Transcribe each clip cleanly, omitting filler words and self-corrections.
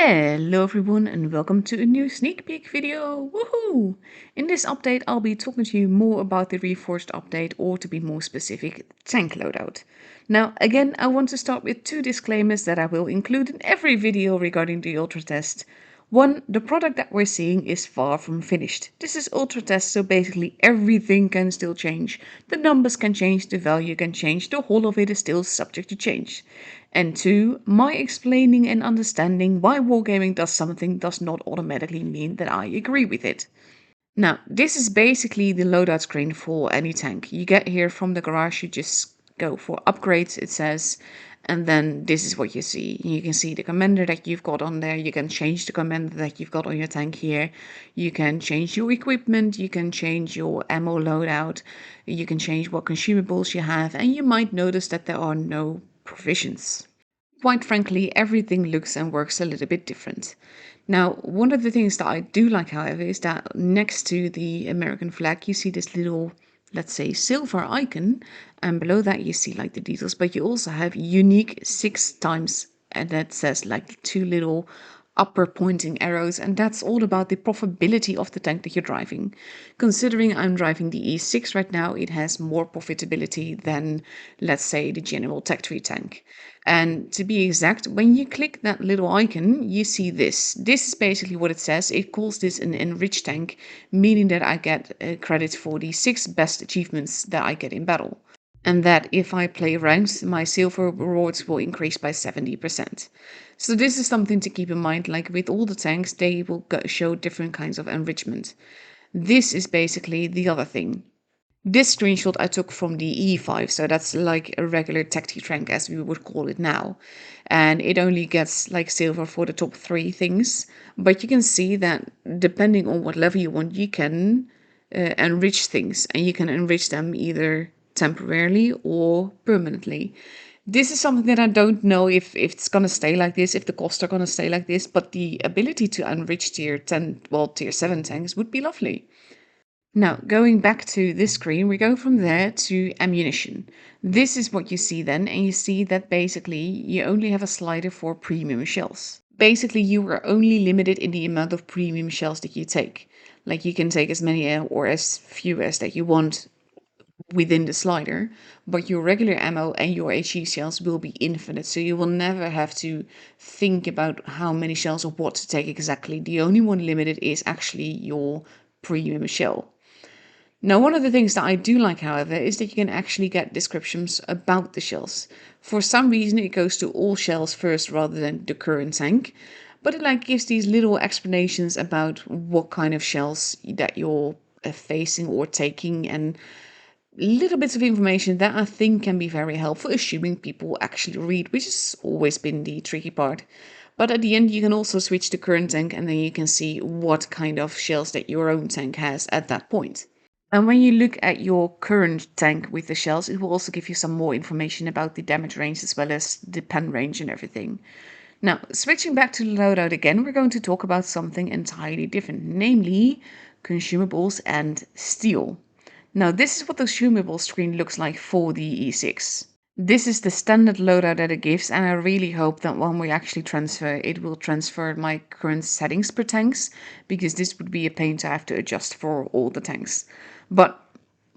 Hello everyone and welcome to a new sneak peek video. Woohoo! In this update I'll be talking to you more about the Reforged update, or to be more specific, tank loadout. Now again, I want to start with two disclaimers that I will include in every video regarding the Ultratest. One, the product that we're seeing is far from finished. This is Ultratest, so basically everything can still change. The numbers can change, the value can change, the whole of it is still subject to change. And two, my explaining and understanding why wargaming does something does not automatically mean that I agree with it. Now, this is basically the loadout screen for any tank. You get here from the garage, you just go for upgrades, it says, and then this is what you see. You can see the commander that you've got on there. You can change the commander that you've got on your tank here. You can change your equipment. You can change your ammo loadout. You can change what consumables you have. And you might notice that there are no provisions. Quite frankly, everything looks and works a little bit different. Now, one of the things that I do like, however, is that next to the American flag, you see this little, let's say, silver icon, and below that you see like the details, but you also have unique 6 times, and that says like two little upper pointing arrows, and that's all about the profitability of the tank that you're driving. Considering I'm driving the E6 right now, it has more profitability than, let's say, the general Tech Tree tank. And to be exact, when you click that little icon, you see this. This is basically what it says. It calls this an enriched tank, meaning that I get credits for the 6 best achievements that I get in battle. And that if I play ranks, my silver rewards will increase by 70%. So this is something to keep in mind. Like with all the tanks, they will show different kinds of enrichment. This is basically the other thing. This screenshot I took from the E5, so that's like a regular tactic rank as we would call it now. And it only gets like silver for the top 3 things. But you can see that depending on what level you want, you can enrich things. And you can enrich them either temporarily or permanently. This is something that I don't know if it's going to stay like this, if the costs are going to stay like this, but the ability to enrich tier 10, well, tier 7 tanks would be lovely. Now, going back to this screen, we go from there to ammunition. This is what you see then, and you see that basically you only have a slider for premium shells. Basically, you are only limited in the amount of premium shells that you take. Like you can take as many or as few as that you want within the slider, but your regular ammo and your HE shells will be infinite, so you will never have to think about how many shells or what to take exactly. The only one limited is actually your premium shell. Now, one of the things that I do like, however, is that you can actually get descriptions about the shells. For some reason, it goes to all shells first rather than the current tank, but it like gives these little explanations about what kind of shells that you're facing or taking, and little bits of information that I think can be very helpful, assuming people actually read, which has always been the tricky part. But at the end, you can also switch to current tank, and then you can see what kind of shells that your own tank has at that point. And when you look at your current tank with the shells, it will also give you some more information about the damage range as well as the pen range and everything. Now, switching back to the loadout again, we're going to talk about something entirely different, namely consumables and steel. Now, this is what the consumable screen looks like for the E6. This is the standard loadout that it gives, and I really hope that when we actually transfer, it will transfer my current settings per tanks, because this would be a pain to have to adjust for all the tanks. But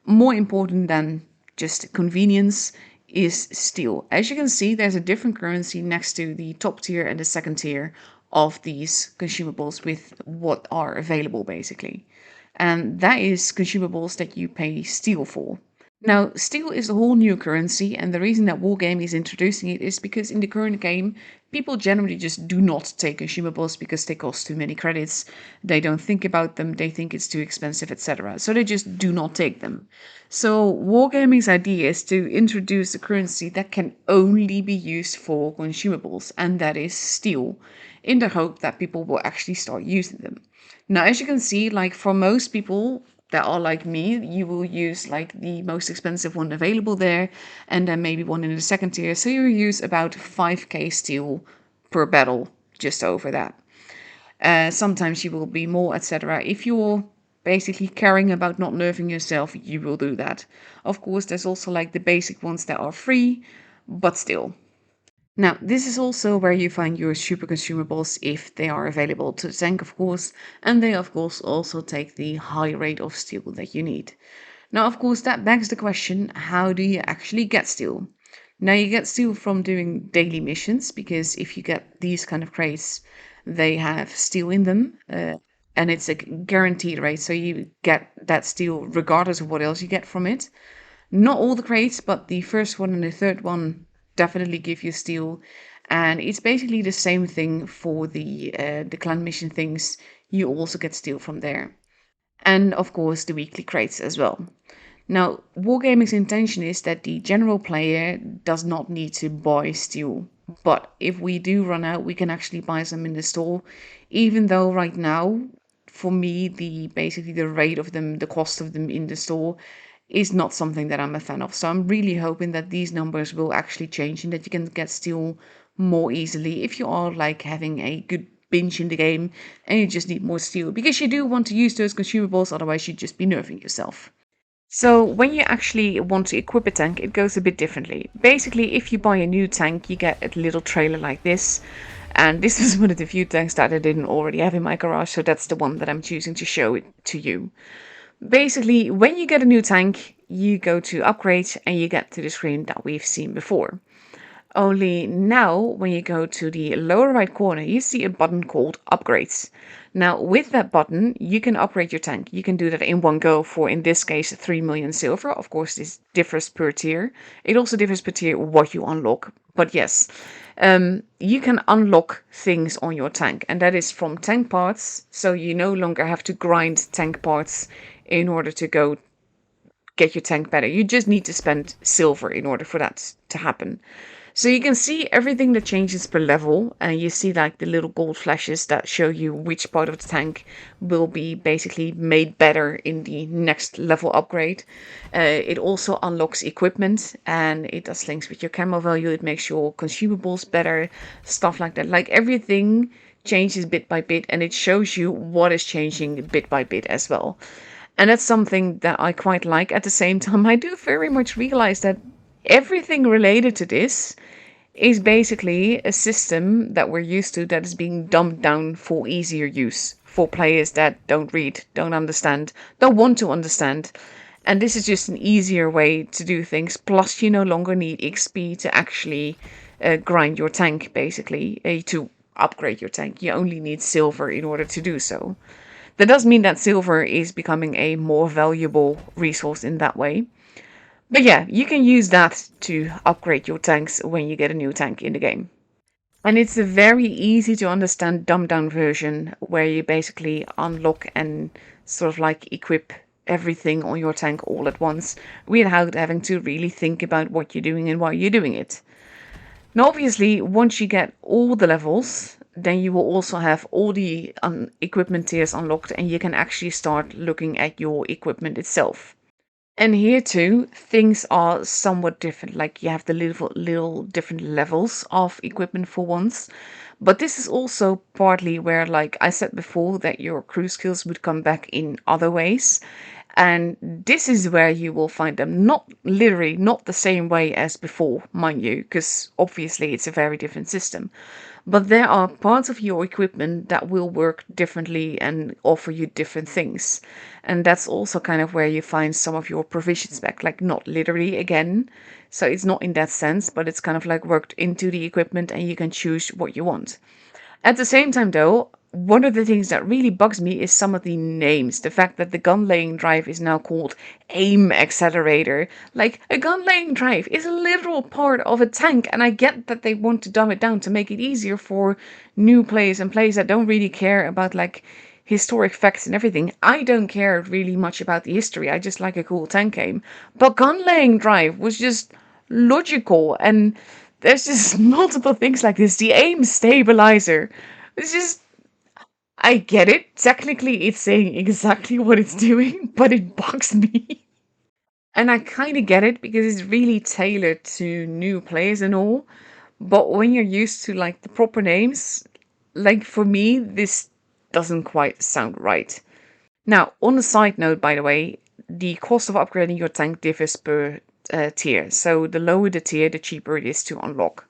more important than just convenience is steel. As you can see, there's a different currency next to the top tier and the second tier of these consumables with what are available basically. And that is consumables that you pay steel for. Now, steel is a whole new currency, and the reason that Wargaming is introducing it is because in the current game, people generally just do not take consumables because they cost too many credits. They don't think about them, they think it's too expensive, etc. So they just do not take them. So Wargaming's idea is to introduce a currency that can only be used for consumables, and that is steel, in the hope that people will actually start using them. Now, as you can see, like for most people that are like me, you will use like the most expensive one available there, and then maybe one in the second tier. So you use about 5k steel per battle, just over that. Sometimes you will be more, etc. If you're basically caring about not nerfing yourself, you will do that. Of course, there's also like the basic ones that are free, but still. Now, this is also where you find your super consumables if they are available to the tank, of course, and they, of course, also take the high rate of steel that you need. Now, of course, that begs the question, how do you actually get steel? Now, you get steel from doing daily missions, because if you get these kind of crates, they have steel in them, and it's a guaranteed rate, so you get that steel regardless of what else you get from it. Not all the crates, but the first one and the third one definitely give you steel. And it's basically the same thing for the clan mission things. You also get steel from there. And of course, the weekly crates as well. Now, Wargaming's intention is that the general player does not need to buy steel. But if we do run out, we can actually buy some in the store. Even though right now, for me, the basically the rate of them, the cost of them in the store is not something that I'm a fan of. So I'm really hoping that these numbers will actually change and that you can get steel more easily if you are like having a good binge in the game and you just need more steel, because you do want to use those consumables, otherwise you'd just be nerfing yourself. So when you actually want to equip a tank, it goes a bit differently. Basically, if you buy a new tank, you get a little trailer like this. And this is one of the few tanks that I didn't already have in my garage, so that's the one that I'm choosing to show it to you. Basically, when you get a new tank, you go to upgrade and you get to the screen that we've seen before. Only now, when you go to the lower right corner, you see a button called Upgrades. Now, with that button, you can upgrade your tank. You can do that in one go for, in this case, 3 million silver. Of course, this differs per tier. It also differs per tier what you unlock. But yes, you can unlock things on your tank, and that is from tank parts. So you no longer have to grind tank parts in order to go get your tank better. You just need to spend silver in order for that to happen. So you can see everything that changes per level, and you see like the little gold flashes that show you which part of the tank will be basically made better in the next level upgrade. It also unlocks equipment, and it does things with your camo value. It makes your consumables better, stuff like that. Like everything changes bit by bit, and it shows you what is changing bit by bit as well. And that's something that I quite like. At the same time, I do very much realize that everything related to this is basically a system that we're used to that is being dumbed down for easier use for players that don't read, don't understand, don't want to understand. And this is just an easier way to do things. Plus, you no longer need XP to actually grind your tank, basically, to upgrade your tank. You only need silver in order to do so. That does mean that silver is becoming a more valuable resource in that way. But yeah, you can use that to upgrade your tanks when you get a new tank in the game. And it's a very easy to understand dumbed down version where you basically unlock and sort of like equip everything on your tank all at once without having to really think about what you're doing and why you're doing it. Now, obviously, once you get all the levels, then you will also have all the equipment tiers unlocked, and you can actually start looking at your equipment itself. And here too, things are somewhat different. Like you have the little different levels of equipment for once. But this is also partly where, like I said before, that your crew skills would come back in other ways. And this is where you will find them. Not literally, not the same way as before, mind you, because obviously it's a very different system. But there are parts of your equipment that will work differently and offer you different things. And that's also kind of where you find some of your provisions back. Like, not literally again. So it's not in that sense, but it's kind of like worked into the equipment and you can choose what you want. At the same time, though, one of the things that really bugs me is some of the names. The fact that the gun laying drive is now called aim accelerator. Like, a gun laying drive is a literal part of a tank, and I get that they want to dumb it down to make it easier for new players and players that don't really care about, like, historic facts and everything. I don't care really much about the history, I just like a cool tank aim. But gun laying drive was just logical, and there's just multiple things like this. The aim stabilizer. It's just, I get it. Technically, it's saying exactly what it's doing, but it bugs me. And I kind of get it because it's really tailored to new players and all. But when you're used to like the proper names, like for me, this doesn't quite sound right. Now, on a side note, by the way, the cost of upgrading your tank differs per tier. So the lower the tier, the cheaper it is to unlock.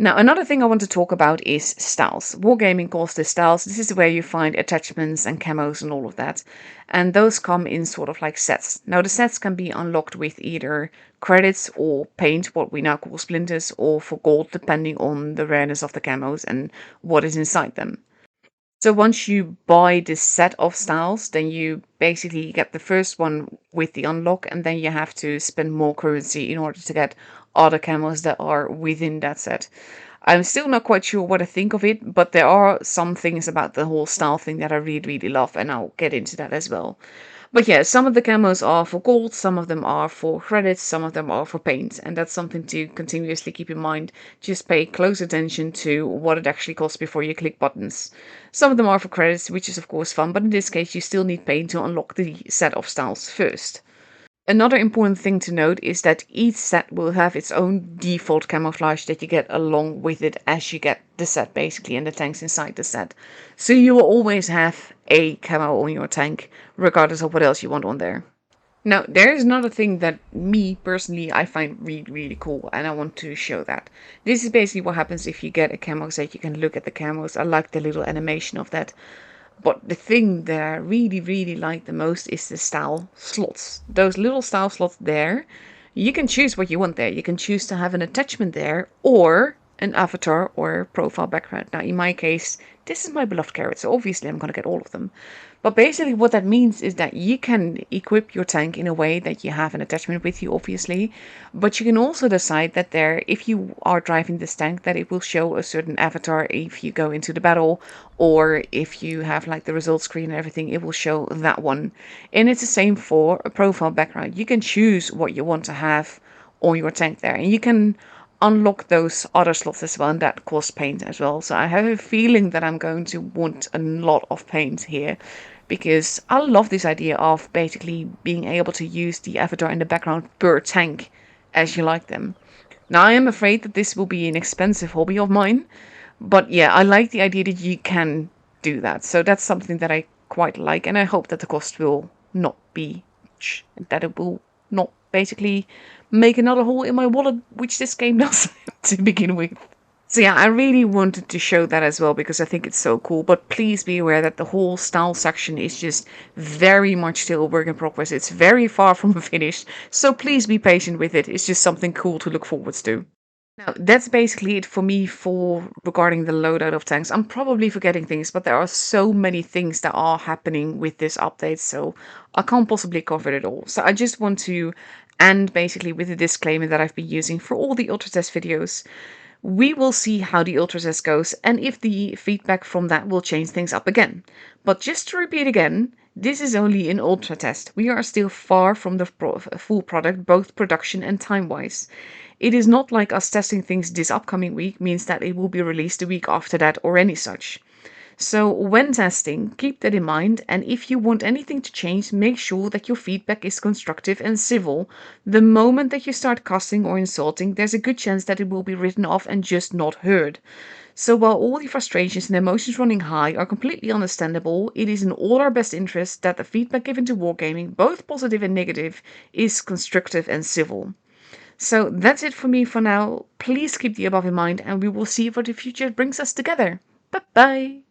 Now, another thing I want to talk about is styles. Wargaming calls this styles. This is where you find attachments and camos and all of that. And those come in sort of like sets. Now, the sets can be unlocked with either credits or paint, what we now call splinters, or for gold, depending on the rareness of the camos and what is inside them. So once you buy this set of styles, then you basically get the first one with the unlock, and then you have to spend more currency in order to get other camos that are within that set. I'm still not quite sure what I think of it, but there are some things about the whole style thing that I really, really love, and I'll get into that as well. But yeah, some of the camos are for gold, some of them are for credits, some of them are for paint, and that's something to continuously keep in mind. Just pay close attention to what it actually costs before you click buttons. Some of them are for credits, which is of course fun, but in this case you still need paint to unlock the set of styles first. Another important thing to note is that each set will have its own default camouflage that you get along with it as you get the set basically and the tanks inside the set. So you will always have a camo on your tank regardless of what else you want on there. Now, there is another thing that me personally I find really, really cool, and I want to show that. This is basically what happens if you get a camo set. You can look at the camos. I like the little animation of that. But the thing that I really, really like the most is the style slots. Those little style slots there, you can choose what you want there. You can choose to have an attachment there or an avatar or profile background. Now, in my case, this is my beloved carrot, so obviously I'm going to get all of them. But basically what that means is that you can equip your tank in a way that you have an attachment with you, obviously. But you can also decide that there, if you are driving this tank, that it will show a certain avatar if you go into the battle, or if you have like the result screen and everything, it will show that one. And it's the same for a profile background. You can choose what you want to have on your tank there, and you can unlock those other slots as well, and that costs paint as well. So I have a feeling that I'm going to want a lot of paint here, because I love this idea of basically being able to use the avatar in the background per tank as you like them. Now, I am afraid that this will be an expensive hobby of mine, but yeah, I like the idea that you can do that. So that's something that I quite like, and I hope that the cost will not be much, and that it will not basically make another hole in my wallet, which this game does to begin with. So yeah, I really wanted to show that as well because I think it's so cool. But please be aware that the whole style section is just very much still a work in progress. It's very far from finished. So please be patient with it. It's just something cool to look forwards to. Now, that's basically it for me for regarding the loadout of tanks. I'm probably forgetting things, but there are so many things that are happening with this update, so I can't possibly cover it all. So I just want to end basically with a disclaimer that I've been using for all the Ultratest videos. We will see how the Ultratest goes and if the feedback from that will change things up again. But just to repeat again, this is only an Ultratest. We are still far from the full product, both production and time-wise. It is not like us testing things this upcoming week means that it will be released the week after that or any such. So when testing, keep that in mind, and if you want anything to change, make sure that your feedback is constructive and civil. The moment that you start cussing or insulting, there's a good chance that it will be written off and just not heard. So while all the frustrations and emotions running high are completely understandable, it is in all our best interest that the feedback given to Wargaming, both positive and negative, is constructive and civil. So that's it for me for now. Please keep the above in mind, and we will see what the future brings us together. Bye bye!